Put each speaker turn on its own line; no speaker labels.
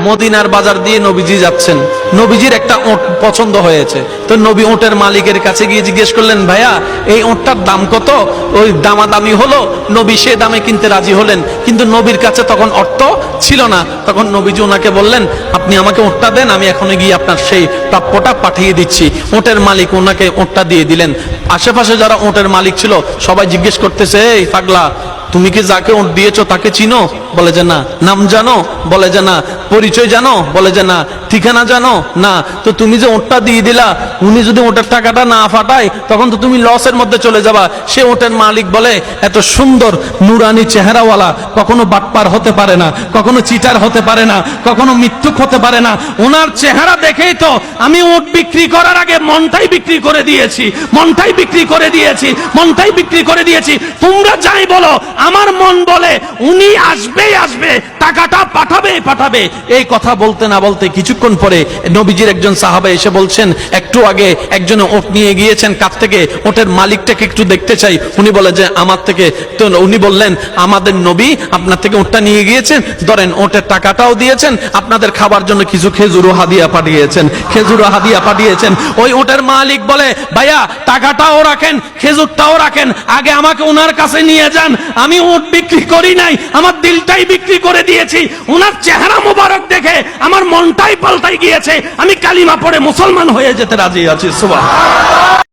মদিনার বাজার দিয়ে নবীজি যাচ্ছেন, নবীজির একটা ওট পছন্দ হয়েছে, তো নবী ওটের মালিকের কাছে গিয়ে জিজ্ঞেস করলেন, ভাইয়া এই ওটটার দাম কত? ওই দামাদামি হলো, নবী সে দামে কিনতে রাজি হলেন, কিন্তু নবীর কাছে তখন অর্থ ছিল না। তখন নবীজি ওনাকে বললেন, আপনি আমাকে ওটটা দেন, আমি এখন গিয়ে আপনার সেই প্রাপ্যটা পাঠিয়ে দিচ্ছি। ওটের মালিক ওনাকে ওটটা দিয়ে দিলেন। আশেপাশে যারা ওটের মালিক ছিল সবাই জিজ্ঞেস করতেছে, এই পাগলা, তুমি কি যাকে ওট দিয়েছো তাকে চিনো? বলে যে না। নাম জানো? বলে যে না। পরিচয় জানো? বলে যে না। ঠিকানা জানো? না। তো তুমি যে ওটটা দিয়ে দিলা, উনি যদি ওটের টাকাটা না ফাটায় তখন তো তুমি লসের মধ্যে চলে যাবা। সে ওটের মালিক বলে, এত সুন্দর নুরানি চেহারাওয়ালা কখনো বাটপার হতে পারে না, কখনো চিটার হতে পারে না, কখনো মিথ্যুক হতে পারে না। ওনার চেহারা দেখেই তো আমি ওট বিক্রি করার আগে মনটাই বিক্রি করে দিয়েছি, মনটাই বিক্রি করে দিয়েছি, মনটাই বিক্রি করে দিয়েছি। তোমরা যাই বলো, আমার মন বলে উনি আসবেই আসবে, টাকাটা পাঠাবেই পাঠাবে। এই কথা বলতে না বলতে কিছুক্ষণ পরে নবীজির একজন সাহাবা এসে বলছেন, একটু আগে একজন ওট নিয়ে গিয়েছেন, কাছ থেকে ওটের মালিকটাকে একটু দেখতে চাই। উনি বলে যে আমার থেকে। তো উনি বললেন, আমাদের নবী আপনার থেকে ওটটা নিয়ে গিয়েছেন, ধরেন ওটের টাকাটাও দিয়েছেন, আপনাদের খাবার জন্য কিছু খেজুরও হাদিয়া পাঠিয়েছেন, খেজুরও হাদিয়া পাঠিয়েছেন। ওই ওটের মালিক বলে, ভাইয়া টাকাটাও রাখেন, খেজুরটাও রাখেন, আগে আমাকে ওনার কাছে নিয়ে যান। আমি ওট বিক্রি করি নাই, আমার দিলটাই বিক্রি করে দিয়েছি। ওনার চেহারা মোবারক দেখে আমার মনটাই পাল্টাই গিয়েছে, আমি কালিমা পড়ে মুসলমান হয়ে যেতে রাজি আছি। সুবহানাল্লাহ।